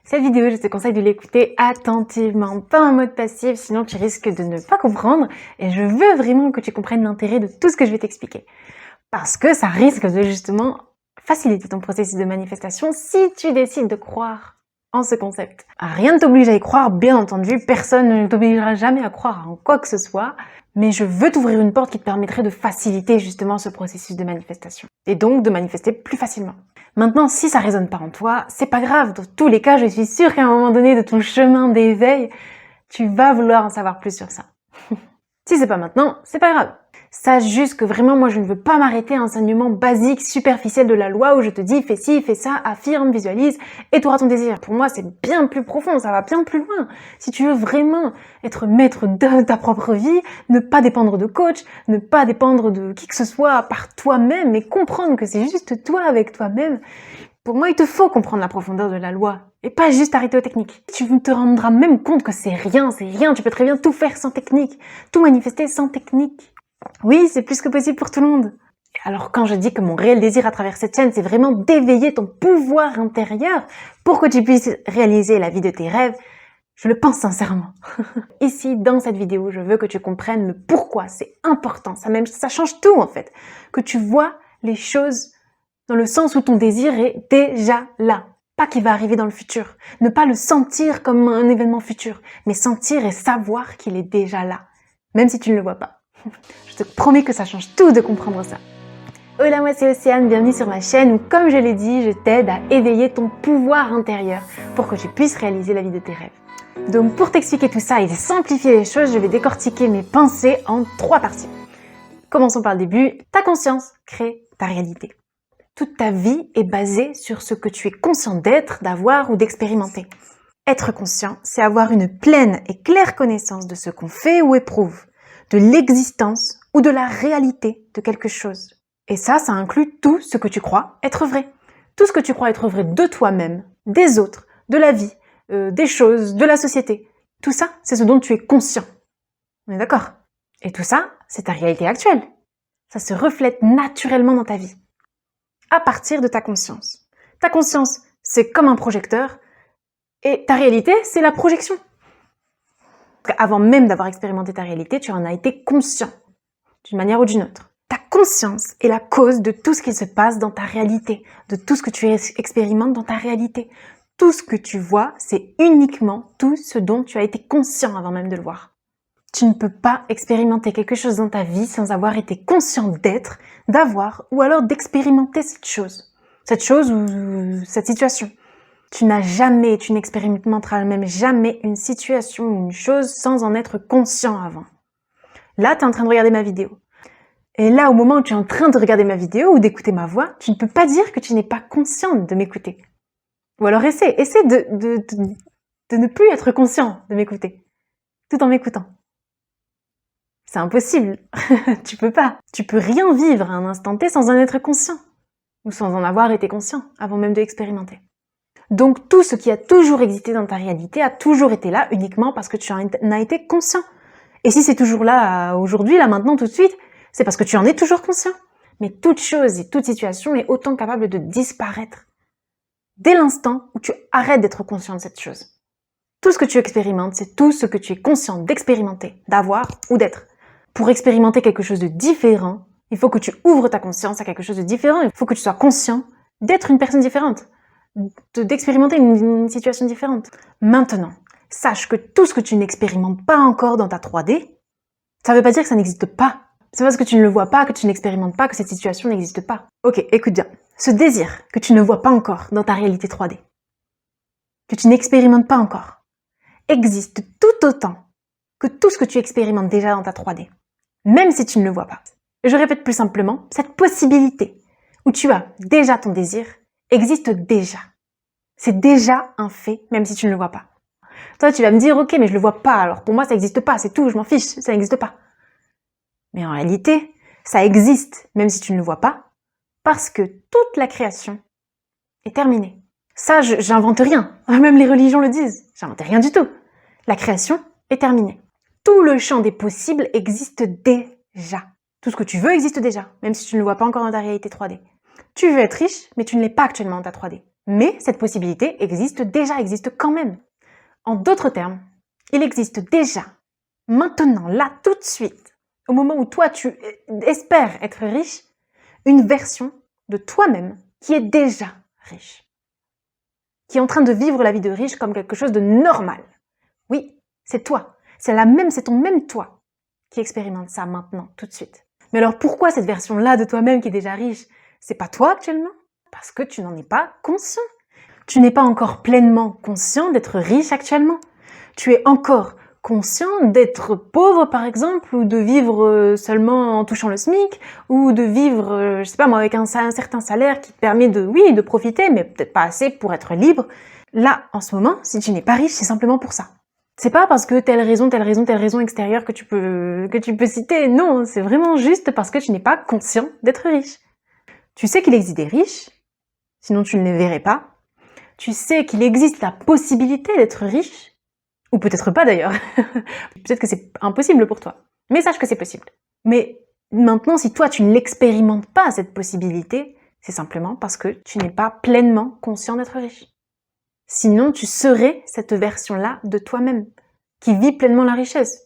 Cette vidéo, je te conseille de l'écouter attentivement, pas en mode passif, sinon tu risques de ne pas comprendre. Et je veux vraiment que tu comprennes l'intérêt de tout ce que je vais t'expliquer. Parce que ça risque de justement faciliter ton processus de manifestation si tu décides de croire en ce concept. Rien ne t'oblige à y croire, bien entendu, personne ne t'obligera jamais à croire en quoi que ce soit, mais je veux t'ouvrir une porte qui te permettrait de faciliter justement ce processus de manifestation. Et donc de manifester plus facilement. Maintenant, si ça résonne pas en toi, c'est pas grave. Dans tous les cas, je suis sûre qu'à un moment donné de ton chemin d'éveil, tu vas vouloir en savoir plus sur ça. Si c'est pas maintenant, c'est pas grave. Sache juste que vraiment, moi, je ne veux pas m'arrêter à un enseignement basique, superficiel de la loi où je te dis fais ci, fais ça, affirme, visualise et tu auras ton désir. Pour moi, c'est bien plus profond, ça va bien plus loin. Si tu veux vraiment être maître de ta propre vie, ne pas dépendre de coach, ne pas dépendre de qui que ce soit par toi-même, mais comprendre que c'est juste toi avec toi-même. Pour moi, il te faut comprendre la profondeur de la loi et pas juste arrêter aux techniques. Tu te rendras même compte que c'est rien, tu peux très bien tout faire sans technique, tout manifester sans technique. Oui, c'est plus que possible pour tout le monde. Alors quand je dis que mon réel désir à travers cette chaîne, c'est vraiment d'éveiller ton pouvoir intérieur pour que tu puisses réaliser la vie de tes rêves, je le pense sincèrement. Ici, dans cette vidéo, je veux que tu comprennes le pourquoi c'est important. Ça change tout en fait. Que tu vois les choses dans le sens où ton désir est déjà là. Pas qu'il va arriver dans le futur. Ne pas le sentir comme un événement futur, mais sentir et savoir qu'il est déjà là. Même si tu ne le vois pas. Je te promets que ça change tout de comprendre ça. Hola, moi c'est Océane, bienvenue sur ma chaîne où, comme je l'ai dit, je t'aide à éveiller ton pouvoir intérieur pour que tu puisses réaliser la vie de tes rêves. Donc pour t'expliquer tout ça et simplifier les choses, je vais décortiquer mes pensées en 3 parties. Commençons par le début. Ta conscience crée ta réalité. Toute ta vie est basée sur ce que tu es conscient d'être, d'avoir ou d'expérimenter. Être conscient, c'est avoir une pleine et claire connaissance de ce qu'on fait ou éprouve, de l'existence ou de la réalité de quelque chose. Et ça inclut tout ce que tu crois être vrai. Tout ce que tu crois être vrai de toi-même, des autres, de la vie, des choses, de la société. Tout ça, c'est ce dont tu es conscient. On est d'accord? Et tout ça, c'est ta réalité actuelle. Ça se reflète naturellement dans ta vie. À partir de ta conscience. Ta conscience, c'est comme un projecteur, et ta réalité, c'est la projection. Avant même d'avoir expérimenté ta réalité, tu en as été conscient, d'une manière ou d'une autre. Ta conscience est la cause de tout ce qui se passe dans ta réalité, de tout ce que tu expérimentes dans ta réalité. Tout ce que tu vois, c'est uniquement tout ce dont tu as été conscient avant même de le voir. Tu ne peux pas expérimenter quelque chose dans ta vie sans avoir été conscient d'être, d'avoir ou alors d'expérimenter cette chose ou cette situation. Tu n'expérimenteras même jamais une situation ou une chose sans en être conscient avant. Là, tu es en train de regarder ma vidéo. Et là, au moment où tu es en train de regarder ma vidéo ou d'écouter ma voix, tu ne peux pas dire que tu n'es pas consciente de m'écouter. Ou alors essaie de ne plus être conscient de m'écouter, tout en m'écoutant. C'est impossible. Tu peux pas. Tu peux rien vivre à un instant T sans en être conscient. Ou sans en avoir été conscient avant même de l'expérimenter. Donc tout ce qui a toujours existé dans ta réalité a toujours été là uniquement parce que tu en as été conscient. Et si c'est toujours là aujourd'hui, là maintenant, tout de suite, c'est parce que tu en es toujours conscient. Mais toute chose et toute situation est autant capable de disparaître dès l'instant où tu arrêtes d'être conscient de cette chose. Tout ce que tu expérimentes, c'est tout ce que tu es conscient d'expérimenter, d'avoir ou d'être. Pour expérimenter quelque chose de différent, il faut que tu ouvres ta conscience à quelque chose de différent. Il faut que tu sois conscient d'être une personne différente, d'expérimenter une situation différente. Maintenant, sache que tout ce que tu n'expérimentes pas encore dans ta 3D, ça ne veut pas dire que ça n'existe pas. C'est parce que tu ne le vois pas, que tu n'expérimentes pas, que cette situation n'existe pas. Ok, écoute bien. Ce désir que tu ne vois pas encore dans ta réalité 3D, que tu n'expérimentes pas encore, existe tout autant que tout ce que tu expérimentes déjà dans ta 3D, même si tu ne le vois pas. Je répète plus simplement, cette possibilité où tu as déjà ton désir existe déjà. C'est déjà un fait, même si tu ne le vois pas. Toi, tu vas me dire, ok, mais je le vois pas, alors pour moi, ça n'existe pas, c'est tout, je m'en fiche, ça n'existe pas. Mais en réalité, ça existe, même si tu ne le vois pas, parce que toute la création est terminée. Ça, j'invente rien. Même les religions le disent. J'invente rien du tout. La création est terminée. Tout le champ des possibles existe déjà. Tout ce que tu veux existe déjà, même si tu ne le vois pas encore dans ta réalité 3D. Tu veux être riche, mais tu ne l'es pas actuellement dans ta 3D. Mais cette possibilité existe déjà, existe quand même. En d'autres termes, il existe déjà, maintenant, là, tout de suite, au moment où toi, tu espères être riche, une version de toi-même qui est déjà riche, qui est en train de vivre la vie de riche comme quelque chose de normal. Oui, c'est toi, c'est ton même toi qui expérimente ça maintenant, tout de suite. Mais alors pourquoi cette version-là de toi-même qui est déjà riche, c'est pas toi actuellement? Parce que tu n'en es pas conscient. Tu n'es pas encore pleinement conscient d'être riche actuellement. Tu es encore conscient d'être pauvre, par exemple, ou de vivre seulement en touchant le SMIC, ou de vivre, je sais pas moi, avec un certain salaire qui te permet de profiter, mais peut-être pas assez pour être libre. Là, en ce moment, si tu n'es pas riche, c'est simplement pour ça. C'est pas parce que telle raison extérieure que tu peux citer. Non, c'est vraiment juste parce que tu n'es pas conscient d'être riche. Tu sais qu'il existe des riches, sinon tu ne les verrais pas. Tu sais qu'il existe la possibilité d'être riche, ou peut-être pas d'ailleurs. Peut-être que c'est impossible pour toi. Mais sache que c'est possible. Mais maintenant, si toi tu ne l'expérimentes pas, cette possibilité, c'est simplement parce que tu n'es pas pleinement conscient d'être riche. Sinon, tu serais cette version-là de toi-même, qui vit pleinement la richesse.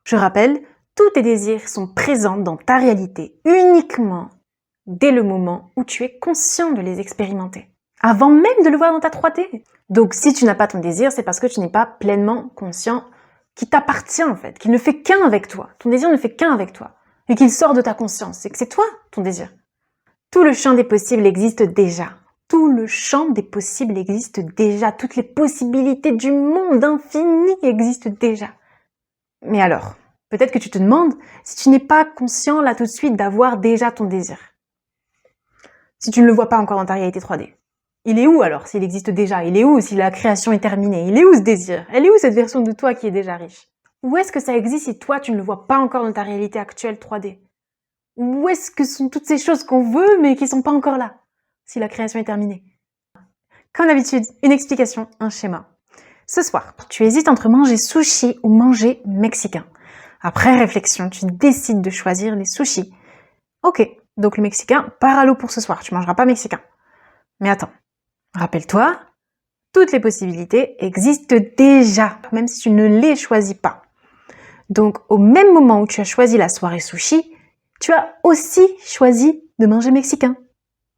Je rappelle, tous tes désirs sont présents dans ta réalité uniquement dès le moment où tu es conscient de les expérimenter, avant même de le voir dans ta 3D. Donc si tu n'as pas ton désir, c'est parce que tu n'es pas pleinement conscient qu'il t'appartient en fait, qu'il ne fait qu'un avec toi. Ton désir ne fait qu'un avec toi, et qu'il sort de ta conscience, c'est que c'est toi, ton désir. Tout le champ des possibles existe déjà. Tout le champ des possibles existe déjà. Toutes les possibilités du monde infini existent déjà. Mais alors, peut-être que tu te demandes si tu n'es pas conscient là tout de suite d'avoir déjà ton désir. Si tu ne le vois pas encore dans ta réalité 3D. Il est où alors s'il existe déjà? Il est où si la création est terminée? Il est où ce désir? Elle est où cette version de toi qui est déjà riche? Où est-ce que ça existe si toi tu ne le vois pas encore dans ta réalité actuelle 3D? Où est-ce que sont toutes ces choses qu'on veut mais qui sont pas encore là, si la création est terminée? Comme d'habitude, une explication, un schéma. Ce soir, tu hésites entre manger sushi ou manger mexicain. Après réflexion, tu décides de choisir les sushis. Ok, donc le mexicain part à l'eau pour ce soir, tu mangeras pas mexicain. Mais attends, rappelle-toi, toutes les possibilités existent déjà, même si tu ne les choisis pas. Donc au même moment où tu as choisi la soirée sushi, tu as aussi choisi de manger mexicain.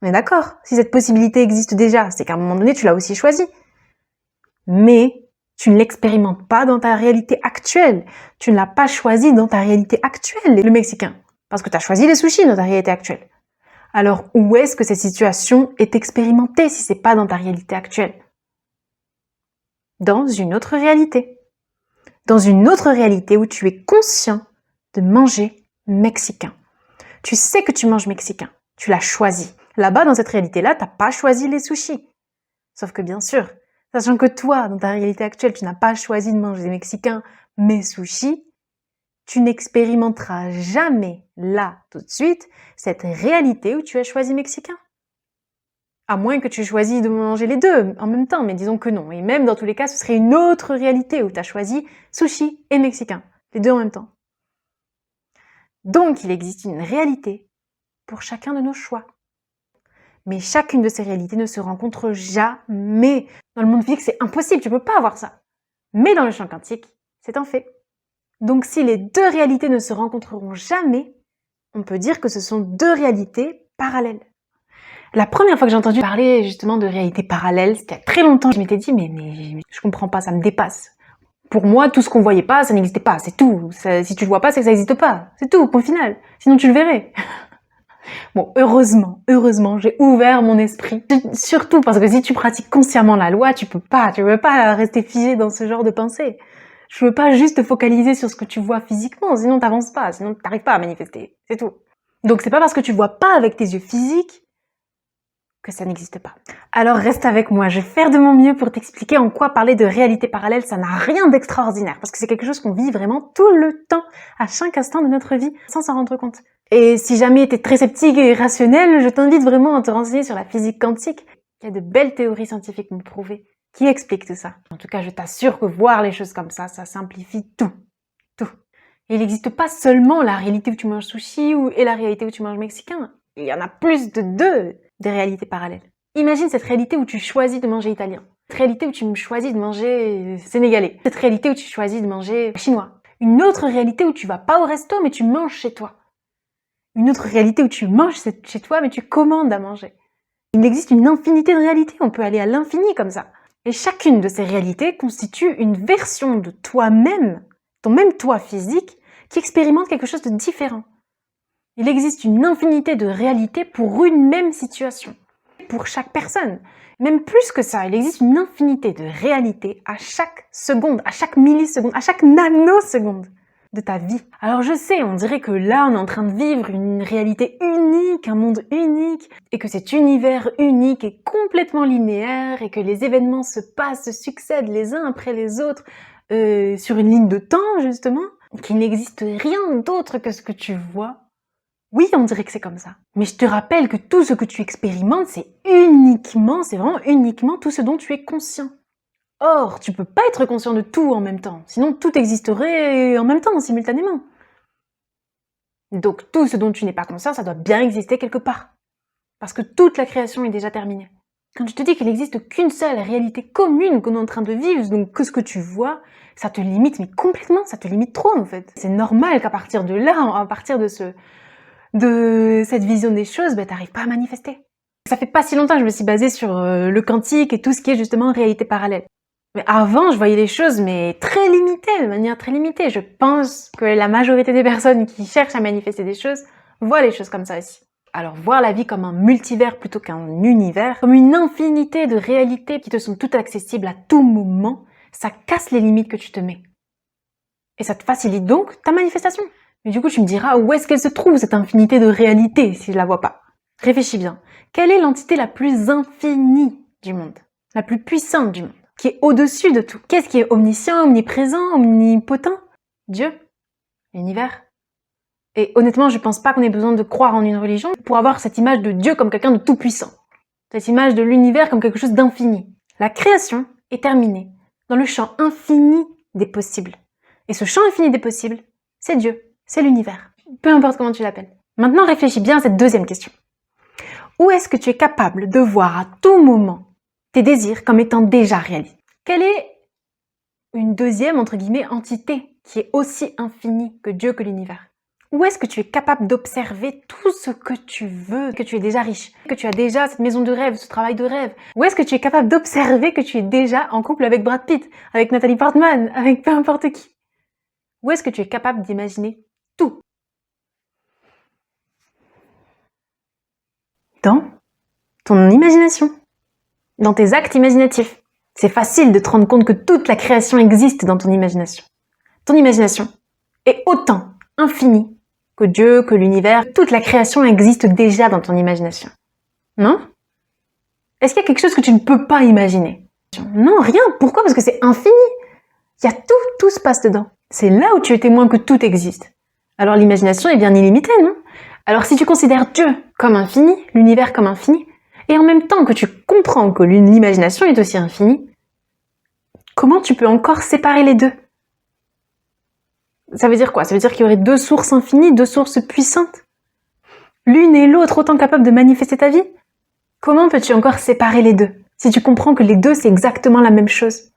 Mais d'accord, si cette possibilité existe déjà, c'est qu'à un moment donné, tu l'as aussi choisi. Mais tu ne l'expérimentes pas dans ta réalité actuelle. Tu ne l'as pas choisi dans ta réalité actuelle, le mexicain. Parce que tu as choisi les sushis dans ta réalité actuelle. Alors, où est-ce que cette situation est expérimentée si c'est pas dans ta réalité actuelle? Dans une autre réalité. Dans une autre réalité où tu es conscient de manger mexicain. Tu sais que tu manges mexicain. Tu l'as choisi. Là-bas, dans cette réalité-là, t'as pas choisi les sushis. Sauf que bien sûr, sachant que toi, dans ta réalité actuelle, tu n'as pas choisi de manger des mexicains, mais sushis, tu n'expérimenteras jamais, là, tout de suite, cette réalité où tu as choisi mexicain. À moins que tu choisis de manger les deux en même temps, mais disons que non. Et même dans tous les cas, ce serait une autre réalité où tu as choisi sushi et mexicain, les deux en même temps. Donc, il existe une réalité pour chacun de nos choix. Mais chacune de ces réalités ne se rencontre jamais. Dans le monde physique, c'est impossible, tu peux pas avoir ça. Mais dans le champ quantique, c'est un fait. Donc si les deux réalités ne se rencontreront jamais, on peut dire que ce sont deux réalités parallèles. La première fois que j'ai entendu parler justement de réalité parallèle, c'était il y a très longtemps, je m'étais dit mais je comprends pas, ça me dépasse. Pour moi, tout ce qu'on voyait pas, ça n'existait pas, c'est tout. Si tu le vois pas, c'est que ça n'existe pas. C'est tout, point final. Sinon tu le verrais. Bon, heureusement, j'ai ouvert mon esprit. Surtout parce que si tu pratiques consciemment la loi, tu peux pas rester figé dans ce genre de pensée. Je veux pas juste te focaliser sur ce que tu vois physiquement, sinon t'avances pas, sinon t'arrives pas à manifester. C'est tout. Donc c'est pas parce que tu vois pas avec tes yeux physiques que ça n'existe pas. Alors reste avec moi, je vais faire de mon mieux pour t'expliquer en quoi parler de réalité parallèle, ça n'a rien d'extraordinaire, parce que c'est quelque chose qu'on vit vraiment tout le temps, à chaque instant de notre vie, sans s'en rendre compte. Et si jamais tu es très sceptique et irrationnel, je t'invite vraiment à te renseigner sur la physique quantique. Il y a de belles théories scientifiquement prouvées qui expliquent tout ça. En tout cas, je t'assure que voir les choses comme ça simplifie tout. Tout. Et il n'existe pas seulement la réalité où tu manges sushi et la réalité où tu manges mexicain. Il y en a plus de deux des réalités parallèles. Imagine cette réalité où tu choisis de manger italien. Cette réalité où tu choisis de manger sénégalais. Cette réalité où tu choisis de manger chinois. Une autre réalité où tu vas pas au resto mais tu manges chez toi. Une autre réalité où tu manges chez toi mais tu commandes à manger. Il existe une infinité de réalités, on peut aller à l'infini comme ça. Et chacune de ces réalités constitue une version de toi-même, ton même toi physique, qui expérimente quelque chose de différent. Il existe une infinité de réalités pour une même situation, pour chaque personne. Même plus que ça, il existe une infinité de réalités à chaque seconde, à chaque milliseconde, à chaque nanoseconde de ta vie. Alors je sais, on dirait que là, on est en train de vivre une réalité unique, un monde unique, et que cet univers unique est complètement linéaire, et que les événements se passent, se succèdent les uns après les autres, sur une ligne de temps, justement, qu'il n'existe rien d'autre que ce que tu vois. Oui, on dirait que c'est comme ça. Mais je te rappelle que tout ce que tu expérimentes, c'est vraiment uniquement tout ce dont tu es conscient. Or, tu peux pas être conscient de tout en même temps, sinon tout existerait en même temps, simultanément. Donc tout ce dont tu n'es pas conscient, ça doit bien exister quelque part. Parce que toute la création est déjà terminée. Quand je te dis qu'il n'existe qu'une seule réalité commune qu'on est en train de vivre, donc que ce que tu vois, ça te limite, mais complètement, ça te limite trop en fait. C'est normal qu'à partir de là, à partir de cette vision des choses, t'arrives pas à manifester. Ça fait pas si longtemps que je me suis basée sur le quantique et tout ce qui est justement réalité parallèle. Mais avant, je voyais les choses, mais très limitées, de manière très limitée. Je pense que la majorité des personnes qui cherchent à manifester des choses voient les choses comme ça aussi. Alors, voir la vie comme un multivers plutôt qu'un univers, comme une infinité de réalités qui te sont toutes accessibles à tout moment, ça casse les limites que tu te mets. Et ça te facilite donc ta manifestation. Mais du coup, tu me diras, où est-ce qu'elle se trouve, cette infinité de réalités, si je la vois pas? Réfléchis bien. Quelle est l'entité la plus infinie du monde? La plus puissante du monde? Qui est au-dessus de tout? Qu'est-ce qui est omniscient, omniprésent, omnipotent? Dieu? L'univers? Et honnêtement, je pense pas qu'on ait besoin de croire en une religion pour avoir cette image de Dieu comme quelqu'un de tout puissant. Cette image de l'univers comme quelque chose d'infini. La création est terminée dans le champ infini des possibles. Et ce champ infini des possibles, c'est Dieu, c'est l'univers. Peu importe comment tu l'appelles. Maintenant, réfléchis bien à cette deuxième question. Où est-ce que tu es capable de voir à tout moment tes désirs comme étant déjà réalisés? Quelle est une deuxième, entre guillemets, entité qui est aussi infinie que Dieu, que l'univers? Où est-ce que tu es capable d'observer tout ce que tu veux, que tu es déjà riche, que tu as déjà cette maison de rêve, ce travail de rêve? Où est-ce que tu es capable d'observer que tu es déjà en couple avec Brad Pitt, avec Nathalie Portman, avec peu importe qui? Où est-ce que tu es capable d'imaginer tout? Dans ton imagination, dans tes actes imaginatifs. C'est facile de te rendre compte que toute la création existe dans ton imagination. Ton imagination est autant infinie que Dieu, que l'univers. Toute la création existe déjà dans ton imagination. Non? Est-ce qu'il y a quelque chose que tu ne peux pas imaginer? Non, rien. Pourquoi? Parce que c'est infini. Il y a tout se passe dedans. C'est là où tu es témoin que tout existe. Alors l'imagination est bien illimitée, non? Alors si tu considères Dieu comme infini, l'univers comme infini, et en même temps que tu comprends que l'imagination est aussi infinie, comment tu peux encore séparer les deux? Ça veut dire quoi? Ça veut dire qu'il y aurait deux sources infinies, deux sources puissantes? L'une et l'autre autant capables de manifester ta vie? Comment peux-tu encore séparer les deux? Si tu comprends que les deux, c'est exactement la même chose.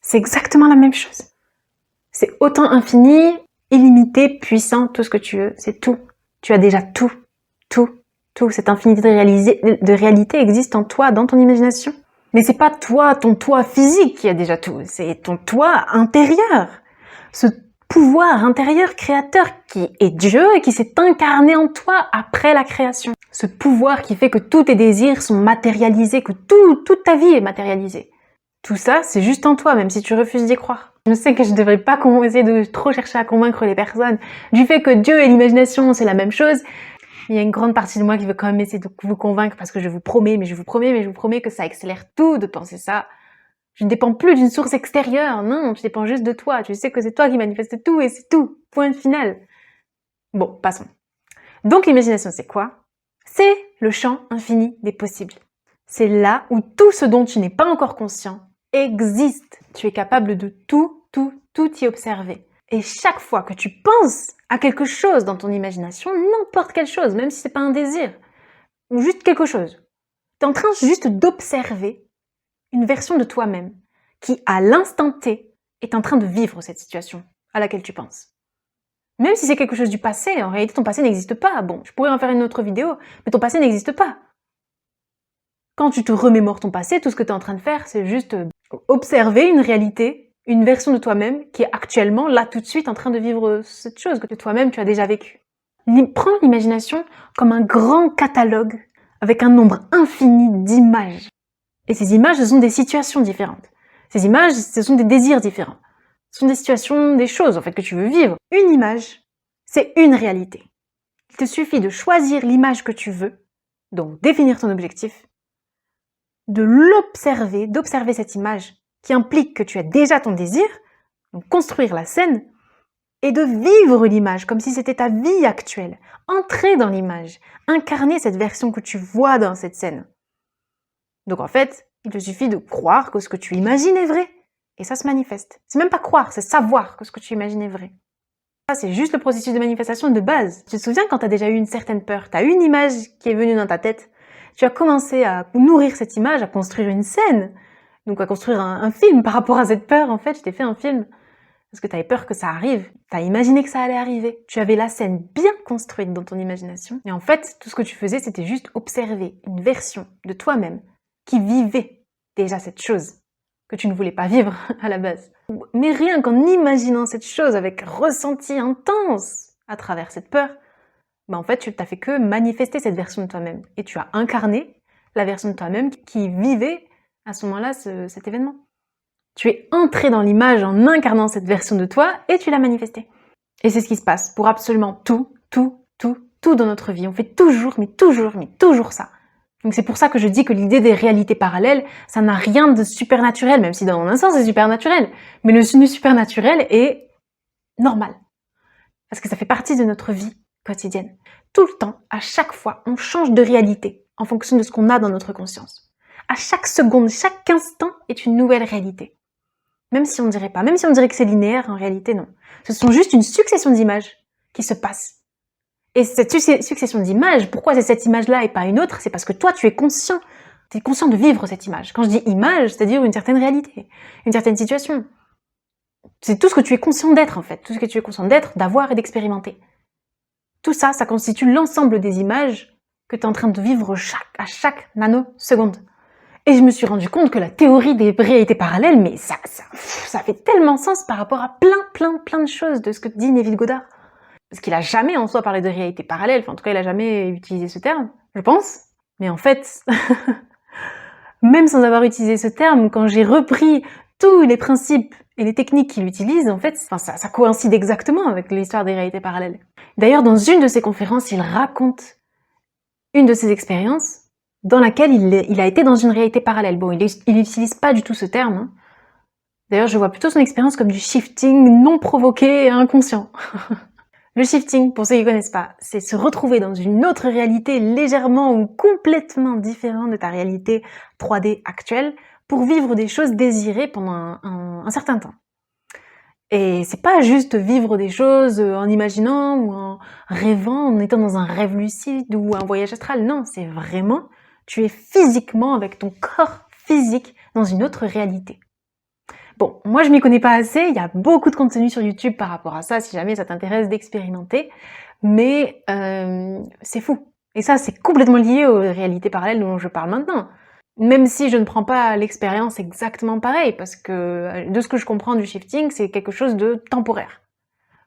C'est exactement la même chose. C'est autant infini, illimité, puissant, tout ce que tu veux. C'est tout. Tu as déjà tout. Cette infinité de réalité existe en toi, dans ton imagination. Mais c'est pas toi, ton toi physique qui a déjà tout. C'est ton toi intérieur. Ce pouvoir intérieur créateur qui est Dieu et qui s'est incarné en toi après la création. Ce pouvoir qui fait que tous tes désirs sont matérialisés, que toute ta vie est matérialisée. Tout ça, c'est juste en toi, même si tu refuses d'y croire. Je sais que je devrais pas essayer de trop chercher à convaincre les personnes du fait que Dieu et l'imagination, c'est la même chose. Il y a une grande partie de moi qui veut quand même essayer de vous convaincre parce que je vous promets que ça accélère tout de penser ça. Je ne dépends plus d'une source extérieure, non, tu dépends juste de toi. Tu sais que c'est toi qui manifestes tout et c'est tout. Point final. Bon, passons. Donc l'imagination, c'est quoi? C'est le champ infini des possibles. C'est là où tout ce dont tu n'es pas encore conscient existe. Tu es capable de tout y observer. Et chaque fois que tu penses à quelque chose dans ton imagination, n'importe quelle chose, même si c'est pas un désir, ou juste quelque chose, Tu es en train juste d'observer une version de toi-même qui, à l'instant T, est en train de vivre cette situation à laquelle tu penses. Même si c'est quelque chose du passé, en réalité, ton passé n'existe pas. Bon, je pourrais en faire une autre vidéo, mais ton passé n'existe pas. Quand tu te remémores ton passé, tout ce que tu es en train de faire, c'est juste observer une réalité, une version de toi-même qui est actuellement, là, tout de suite, en train de vivre cette chose que toi-même, tu as déjà vécue. Prends l'imagination comme un grand catalogue avec un nombre infini d'images. Et ces images, ce sont des situations différentes. Ces images, ce sont des désirs différents. Ce sont des situations, des choses, en fait, que tu veux vivre. Une image, c'est une réalité. Il te suffit de choisir l'image que tu veux, donc définir ton objectif, de l'observer, d'observer cette image qui implique que tu as déjà ton désir, donc construire la scène, et de vivre l'image comme si c'était ta vie actuelle. Entrer dans l'image, incarner cette version que tu vois dans cette scène. Donc en fait, il te suffit de croire que ce que tu imagines est vrai. Et ça se manifeste. C'est même pas croire, c'est savoir que ce que tu imagines est vrai. Ça, c'est juste le processus de manifestation de base. Tu te souviens quand tu as déjà eu une certaine peur, tu as une image qui est venue dans ta tête, tu as commencé à nourrir cette image, à construire une scène, donc à construire un film par rapport à cette peur. En fait, je t'ai fait un film parce que tu avais peur que ça arrive. Tu as imaginé que ça allait arriver. Tu avais la scène bien construite dans ton imagination. Et en fait, tout ce que tu faisais, c'était juste observer une version de toi-même qui vivait déjà cette chose que tu ne voulais pas vivre à la base. Mais rien qu'en imaginant cette chose avec ressenti intense à travers cette peur, en fait, tu t'as fait que manifester cette version de toi-même. Et tu as incarné la version de toi-même qui vivait à ce moment-là cet événement. Tu es entré dans l'image en incarnant cette version de toi et tu l'as manifestée. Et c'est ce qui se passe pour absolument tout dans notre vie. On fait toujours ça. Donc c'est pour ça que je dis que l'idée des réalités parallèles, ça n'a rien de supernaturel, même si dans un sens c'est supernaturel. Mais le supernaturel est normal. Parce que ça fait partie de notre vie quotidienne. Tout le temps, à chaque fois, on change de réalité en fonction de ce qu'on a dans notre conscience. À chaque seconde, chaque instant est une nouvelle réalité. Même si on dirait pas, même si on dirait que c'est linéaire, en réalité non. Ce sont juste une succession d'images qui se passent. Et cette succession d'images, pourquoi c'est cette image-là et pas une autre? C'est parce que toi, tu es conscient. Tu es conscient de vivre cette image. Quand je dis image, c'est-à-dire une certaine réalité, une certaine situation. C'est tout ce que tu es conscient d'être, en fait. Tout ce que tu es conscient d'être, d'avoir et d'expérimenter. Tout ça, ça constitue l'ensemble des images que tu es en train de vivre à chaque nanoseconde. Et je me suis rendu compte que la théorie des réalités parallèles, mais ça fait tellement sens par rapport à plein de choses de ce que dit Neville Goddard. Parce qu'il a jamais en soi parlé de réalité parallèle, enfin en tout cas il a jamais utilisé ce terme, je pense. Mais en fait, même sans avoir utilisé ce terme, quand j'ai repris tous les principes et les techniques qu'il utilise, en fait, ça coïncide exactement avec l'histoire des réalités parallèles. D'ailleurs, dans une de ses conférences, il raconte une de ses expériences dans laquelle il a été dans une réalité parallèle. Bon, il n'utilise pas du tout ce terme. Hein. D'ailleurs, je vois plutôt son expérience comme du shifting non provoqué et inconscient. Le shifting, pour ceux qui ne connaissent pas, c'est se retrouver dans une autre réalité légèrement ou complètement différente de ta réalité 3D actuelle pour vivre des choses désirées pendant un certain temps. Et c'est pas juste vivre des choses en imaginant ou en rêvant, en étant dans un rêve lucide ou un voyage astral. Non, c'est vraiment, tu es physiquement avec ton corps physique dans une autre réalité. Bon, moi je m'y connais pas assez, il y a beaucoup de contenu sur YouTube par rapport à ça, si jamais ça t'intéresse d'expérimenter, mais c'est fou. Et ça, c'est complètement lié aux réalités parallèles dont je parle maintenant. Même si je ne prends pas l'expérience exactement pareil, parce que de ce que je comprends du shifting, c'est quelque chose de temporaire.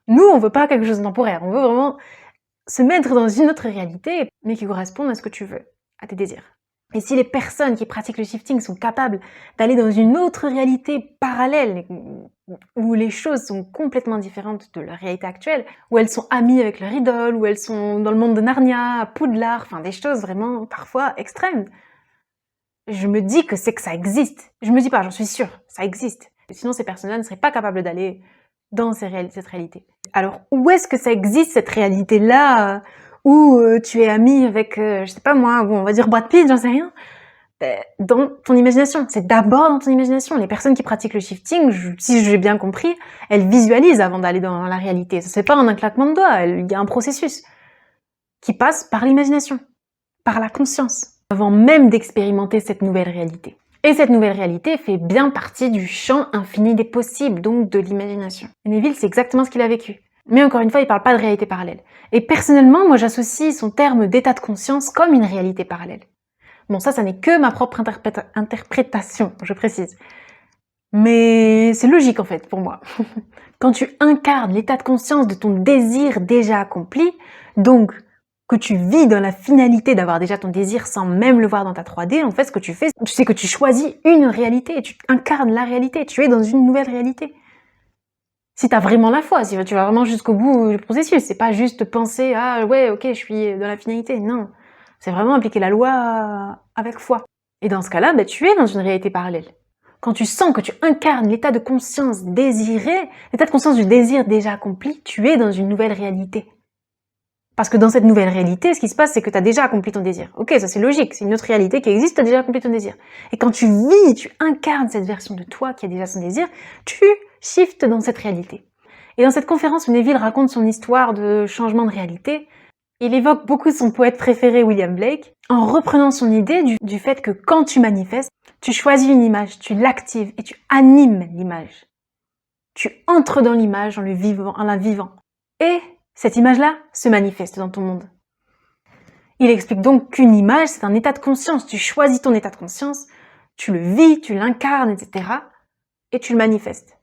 Nous, on veut pas quelque chose de temporaire, on veut vraiment se mettre dans une autre réalité, mais qui corresponde à ce que tu veux, à tes désirs. Et si les personnes qui pratiquent le shifting sont capables d'aller dans une autre réalité parallèle, où les choses sont complètement différentes de leur réalité actuelle, où elles sont amies avec leur idole, où elles sont dans le monde de Narnia, à Poudlard, enfin des choses vraiment parfois extrêmes, je me dis que c'est que ça existe. Je me dis pas, j'en suis sûre, ça existe. Sinon ces personnes-là ne seraient pas capables d'aller dans cette réalité. Alors où est-ce que ça existe cette réalité-là où tu es ami avec, je sais pas moi, on va dire Brad Pitt, j'en sais rien, dans ton imagination. C'est d'abord dans ton imagination. Les personnes qui pratiquent le shifting, si j'ai bien compris, elles visualisent avant d'aller dans la réalité. Ça se fait pas en un claquement de doigts, il y a un processus qui passe par l'imagination, par la conscience. avant même d'expérimenter cette nouvelle réalité. Et cette nouvelle réalité fait bien partie du champ infini des possibles, donc de l'imagination. Neville, c'est exactement ce qu'il a vécu. Mais encore une fois, il parle pas de réalité parallèle. Et personnellement, moi j'associe son terme d'état de conscience comme une réalité parallèle. Bon, ça n'est que ma propre interprétation, je précise. Mais c'est logique en fait pour moi. Quand tu incarnes l'état de conscience de ton désir déjà accompli, donc que tu vis dans la finalité d'avoir déjà ton désir sans même le voir dans ta 3D, en fait ce que tu fais, c'est que tu choisis une réalité, tu incarnes la réalité, tu es dans une nouvelle réalité. Si tu as vraiment la foi, si tu vas vraiment jusqu'au bout du processus, c'est pas juste penser « Ah ouais, ok, je suis dans la finalité », non. C'est vraiment appliquer la loi avec foi. Et dans ce cas-là, tu es dans une réalité parallèle. Quand tu sens que tu incarnes l'état de conscience désiré, l'état de conscience du désir déjà accompli, tu es dans une nouvelle réalité. Parce que dans cette nouvelle réalité, ce qui se passe, c'est que tu as déjà accompli ton désir. Ok, ça c'est logique, c'est une autre réalité qui existe, tu as déjà accompli ton désir. Et quand tu vis, tu incarnes cette version de toi qui a déjà son désir, tu shifts dans cette réalité. Et dans cette conférence où Neville raconte son histoire de changement de réalité, il évoque beaucoup son poète préféré William Blake, en reprenant son idée du fait que quand tu manifestes, tu choisis une image, tu l'actives et tu animes l'image. Tu entres dans l'image en la vivant. Et cette image-là se manifeste dans ton monde. Il explique donc qu'une image, c'est un état de conscience. Tu choisis ton état de conscience, tu le vis, tu l'incarnes, etc. et tu le manifestes.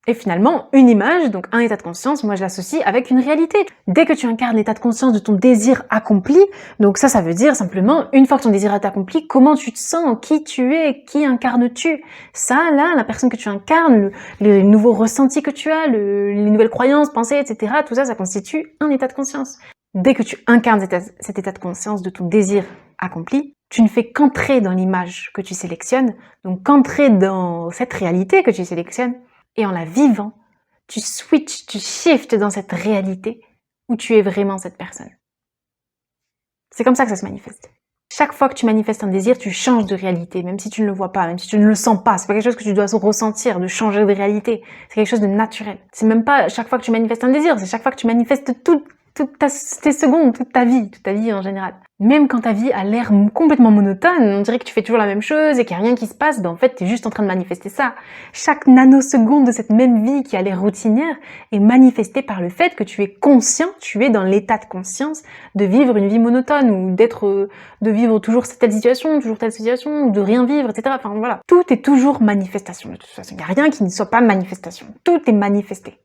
Et finalement, une image, donc un état de conscience, moi je l'associe avec une réalité. Dès que tu incarnes l'état de conscience de ton désir accompli, donc ça veut dire simplement, une fois que ton désir est accompli, comment tu te sens, qui tu es, qui incarnes-tu. Ça, là, la personne que tu incarnes, les nouveaux ressentis que tu as, les nouvelles croyances, pensées, etc., tout ça, ça constitue un état de conscience. Dès que tu incarnes cet état de conscience de ton désir accompli, tu ne fais qu'entrer dans l'image que tu sélectionnes, donc qu'entrer dans cette réalité que tu sélectionnes, et en la vivant, tu switches, tu shifts dans cette réalité où tu es vraiment cette personne. C'est comme ça que ça se manifeste. Chaque fois que tu manifestes un désir, tu changes de réalité, même si tu ne le vois pas, même si tu ne le sens pas. C'est pas quelque chose que tu dois ressentir, de changer de réalité. C'est quelque chose de naturel. C'est même pas chaque fois que tu manifestes un désir, c'est chaque fois que tu manifestes toutes tes secondes, toute ta vie en général. Même quand ta vie a l'air complètement monotone, on dirait que tu fais toujours la même chose et qu'il n'y a rien qui se passe, en fait, tu es juste en train de manifester ça. Chaque nanoseconde de cette même vie qui a l'air routinière est manifestée par le fait que tu es conscient, tu es dans l'état de conscience de vivre une vie monotone ou de vivre toujours telle situation, ou de rien vivre, etc. Enfin voilà. Tout est toujours manifestation de toute façon. Il n'y a rien qui ne soit pas manifestation. Tout est manifesté.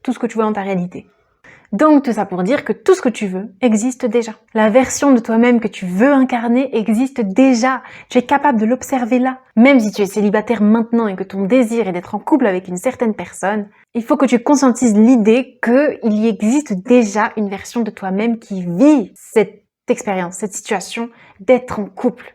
Tout ce que tu vois dans ta réalité. Donc tout ça pour dire que tout ce que tu veux existe déjà. La version de toi-même que tu veux incarner existe déjà. Tu es capable de l'observer là. Même si tu es célibataire maintenant et que ton désir est d'être en couple avec une certaine personne, il faut que tu conscientises l'idée qu'il y existe déjà une version de toi-même qui vit cette expérience, cette situation d'être en couple.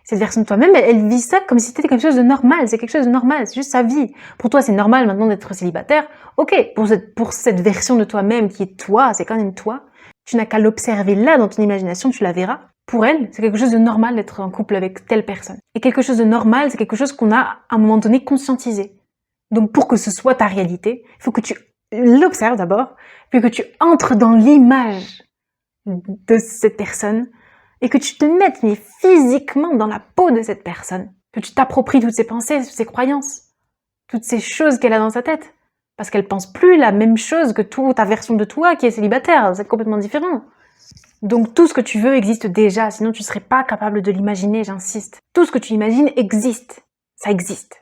Cette version de toi-même, elle vit ça comme si c'était quelque chose de normal. C'est quelque chose de normal, c'est juste sa vie. Pour toi, c'est normal maintenant d'être célibataire. Ok, pour cette version de toi-même qui est toi, c'est quand même toi, tu n'as qu'à l'observer là dans ton imagination, tu la verras. Pour elle, c'est quelque chose de normal d'être en couple avec telle personne. Et quelque chose de normal, c'est quelque chose qu'on a à un moment donné conscientisé. Donc pour que ce soit ta réalité, il faut que tu l'observes d'abord, puis que tu entres dans l'image de cette personne, et que tu te mettes mais physiquement dans la peau de cette personne, que tu t'appropries toutes ses pensées, toutes ses croyances, toutes ces choses qu'elle a dans sa tête, parce qu'elle pense plus la même chose que ta version de toi qui est célibataire, c'est complètement différent. Donc tout ce que tu veux existe déjà, sinon tu serais pas capable de l'imaginer, j'insiste. Tout ce que tu imagines existe, ça existe.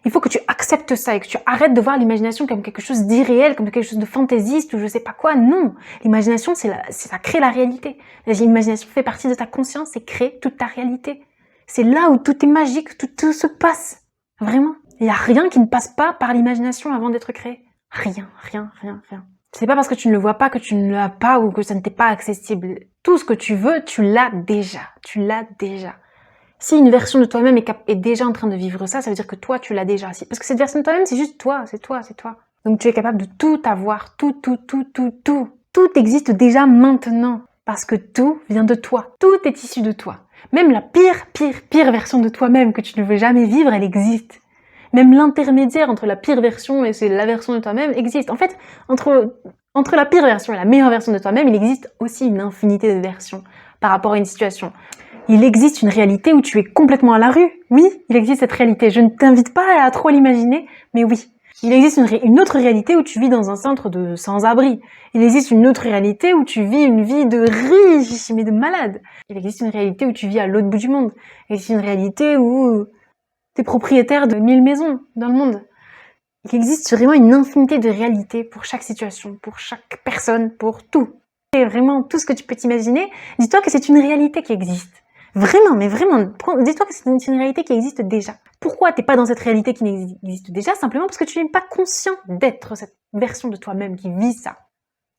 Il faut que tu acceptes ça et que tu arrêtes de voir l'imagination comme quelque chose d'irréel, comme quelque chose de fantaisiste ou je sais pas quoi. Non, l'imagination, ça crée la réalité. L'imagination fait partie de ta conscience et crée toute ta réalité. C'est là où tout est magique, tout se passe. Vraiment. Il n'y a rien qui ne passe pas par l'imagination avant d'être créé. Rien. C'est pas parce que tu ne le vois pas que tu ne l'as pas ou que ça ne t'est pas accessible. Tout ce que tu veux, tu l'as déjà. Si une version de toi-même est déjà en train de vivre ça, ça veut dire que toi, tu l'as déjà. Parce que cette version de toi-même, c'est juste toi, c'est toi. Donc tu es capable de tout avoir, tout. Tout existe déjà maintenant. Parce que tout vient de toi. Tout est issu de toi. Même la pire version de toi-même que tu ne veux jamais vivre, elle existe. Même l'intermédiaire entre la pire version et la version de toi-même existe. En fait, entre la pire version et la meilleure version de toi-même, il existe aussi une infinité de versions par rapport à une situation. Il existe une réalité où tu es complètement à la rue. Oui, il existe cette réalité. Je ne t'invite pas à trop l'imaginer, mais oui. Il existe une autre réalité où tu vis dans un centre de sans-abri. Il existe une autre réalité où tu vis une vie de riche, mais de malade. Il existe une réalité où tu vis à l'autre bout du monde. Il existe une réalité où tu es propriétaire de 1000 maisons dans le monde. Il existe vraiment une infinité de réalités pour chaque situation, pour chaque personne, pour tout. Et vraiment, tout ce que tu peux t'imaginer, dis-toi que c'est une réalité qui existe. Vraiment, mais vraiment, dis-toi que c'est une réalité qui existe déjà. Pourquoi t'es pas dans cette réalité qui existe déjà? Simplement parce que tu n'es pas conscient d'être cette version de toi-même qui vit ça.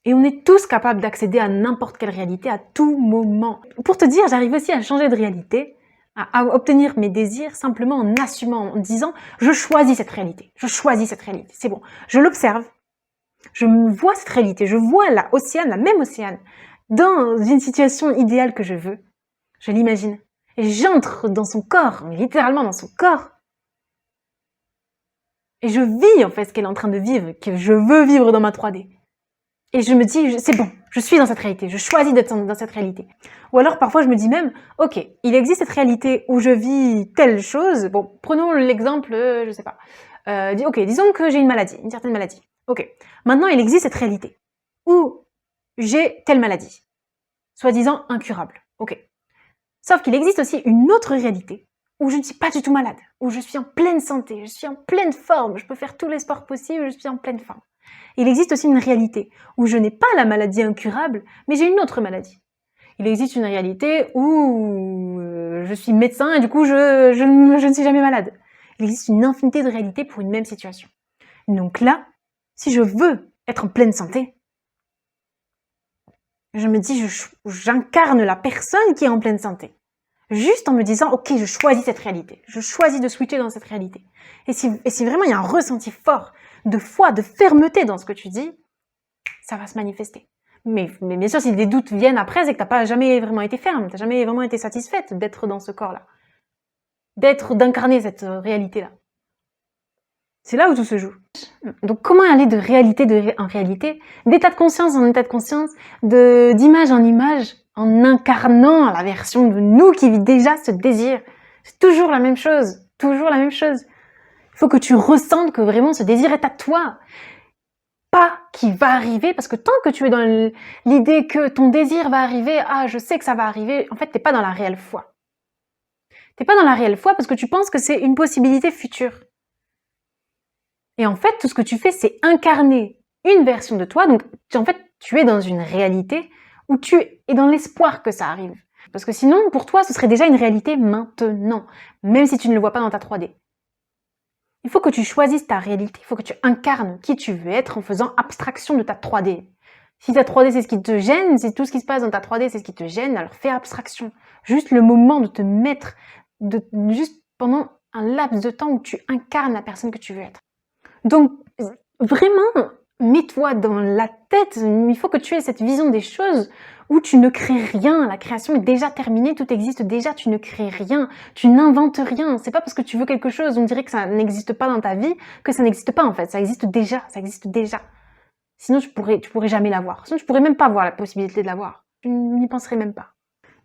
Et on est tous capables d'accéder à n'importe quelle réalité à tout moment. Pour te dire, j'arrive aussi à changer de réalité, à obtenir mes désirs simplement en assumant, en disant « je choisis cette réalité, je choisis cette réalité, c'est bon ». Je l'observe, je vois cette réalité, je vois la même Océane, dans une situation idéale que je veux. Je l'imagine. Et j'entre dans son corps, littéralement dans son corps. Et je vis en fait ce qu'elle est en train de vivre, que je veux vivre dans ma 3D. Et je me dis, c'est bon, je suis dans cette réalité, je choisis d'être dans cette réalité. Ou alors parfois je me dis même, ok, il existe cette réalité où je vis telle chose. Bon, prenons l'exemple, je sais pas. Ok, disons que j'ai une maladie, une certaine maladie. Ok, maintenant il existe cette réalité où j'ai telle maladie, soi-disant incurable. Ok. Sauf qu'il existe aussi une autre réalité où je ne suis pas du tout malade, où je suis en pleine santé, je suis en pleine forme, je peux faire tous les sports possibles, je suis en pleine forme. Il existe aussi une réalité où je n'ai pas la maladie incurable, mais j'ai une autre maladie. Il existe une réalité où je suis médecin et du coup je ne suis jamais malade. Il existe une infinité de réalités pour une même situation. Donc là, si je veux être en pleine santé, je me dis, j'incarne la personne qui est en pleine santé. Juste en me disant, ok, je choisis cette réalité. Je choisis de switcher dans cette réalité. Et si vraiment il y a un ressenti fort de foi, de fermeté dans ce que tu dis, ça va se manifester. Mais bien sûr, si des doutes viennent après, c'est que t'as pas jamais vraiment été ferme, t'as jamais vraiment été satisfaite d'être dans ce corps-là. D'incarner cette réalité-là. C'est là où tout se joue. Donc, comment aller de réalité en réalité, d'état de conscience en état de conscience, d'image en image, en incarnant la version de nous qui vit déjà ce désir. C'est toujours la même chose, toujours la même chose. Il faut que tu ressentes que vraiment ce désir est à toi, pas qu'il va arriver, parce que tant que tu es dans l'idée que ton désir va arriver, ah, je sais que ça va arriver, en fait, t'es pas dans la réelle foi. T'es pas dans la réelle foi parce que tu penses que c'est une possibilité future. Et en fait, tout ce que tu fais, c'est incarner une version de toi. Donc, en fait, tu es dans une réalité où tu es dans l'espoir que ça arrive. Parce que sinon, pour toi, ce serait déjà une réalité maintenant, même si tu ne le vois pas dans ta 3D. Il faut que tu choisisses ta réalité, il faut que tu incarnes qui tu veux être en faisant abstraction de ta 3D. Si ta 3D, c'est ce qui te gêne, si tout ce qui se passe dans ta 3D, c'est ce qui te gêne, alors fais abstraction. Juste le moment de te mettre, juste pendant un laps de temps où tu incarnes la personne que tu veux être. Donc, vraiment, mets-toi dans la tête, il faut que tu aies cette vision des choses où tu ne crées rien, la création est déjà terminée, tout existe déjà, tu ne crées rien, tu n'inventes rien. C'est pas parce que tu veux quelque chose, on dirait que ça n'existe pas dans ta vie, que ça n'existe pas en fait, ça existe déjà, ça existe déjà. Sinon, tu pourrais jamais l'avoir. Sinon, tu pourrais même pas avoir la possibilité de l'avoir. Tu n'y penserais même pas.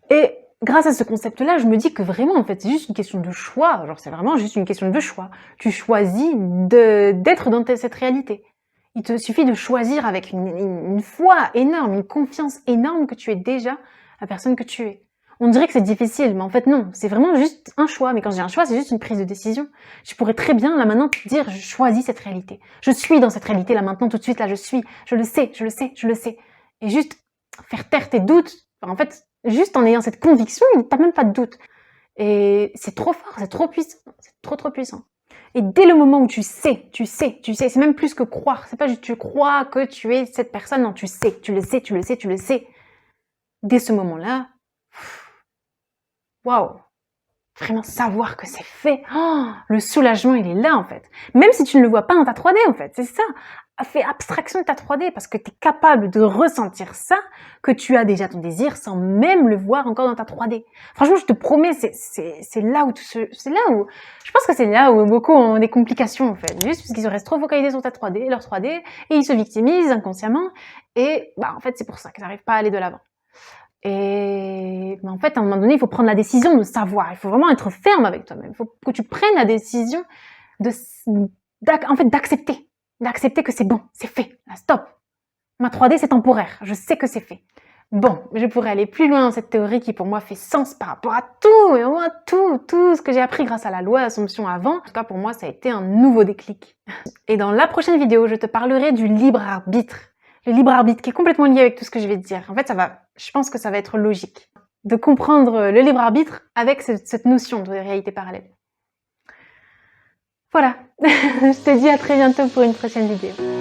Et grâce à ce concept-là, je me dis que vraiment, en fait, c'est juste une question de choix. Genre, c'est vraiment juste une question de choix. Tu choisis d'être dans cette réalité. Il te suffit de choisir avec une foi énorme, une confiance énorme que tu es déjà la personne que tu es. On dirait que c'est difficile, mais en fait non, c'est vraiment juste un choix. Mais quand j'ai un choix, c'est juste une prise de décision. Je pourrais très bien, là maintenant, te dire, je choisis cette réalité. Je suis dans cette réalité, là maintenant, tout de suite, là, je suis. Je le sais, je le sais, je le sais. Et juste faire taire tes doutes. Enfin, en fait, juste en ayant cette conviction, t'as même pas de doute. Et c'est trop fort, c'est trop puissant. C'est trop puissant. Et dès le moment où tu sais, c'est même plus que croire. C'est pas juste tu crois que tu es cette personne, non, tu sais, tu le sais, tu le sais, tu le sais. Dès ce moment-là, waouh, vraiment savoir que c'est fait. Oh, le soulagement, il est là en fait. Même si tu ne le vois pas dans ta 3D en fait, c'est ça. Fais abstraction de ta 3D parce que tu es capable de ressentir ça, que tu as déjà ton désir sans même le voir encore dans ta 3D. Franchement, je te promets, c'est là où je pense que c'est là où beaucoup ont des complications en fait, juste parce qu'ils restent trop focalisés sur ta 3D, leur 3D, et ils se victimisent inconsciemment, et bah en fait c'est pour ça qu'ils n'arrivent pas à aller de l'avant. Et en fait, à un moment donné, il faut prendre la décision de savoir. Il faut vraiment être ferme avec toi-même. Il faut que tu prennes la décision d'accepter. D'accepter que c'est bon, c'est fait. Là, stop. Ma 3D, c'est temporaire. Je sais que c'est fait. Bon, je pourrais aller plus loin dans cette théorie qui pour moi fait sens par rapport à tout, et au moins tout ce que j'ai appris grâce à la loi d'Assomption avant. En tout cas, pour moi, ça a été un nouveau déclic. Et dans la prochaine vidéo, je te parlerai du libre arbitre. Le libre arbitre qui est complètement lié avec tout ce que je vais te dire. En fait, je pense que ça va être logique de comprendre le libre arbitre avec cette notion de réalité parallèle. Voilà. Je te dis à très bientôt pour une prochaine vidéo.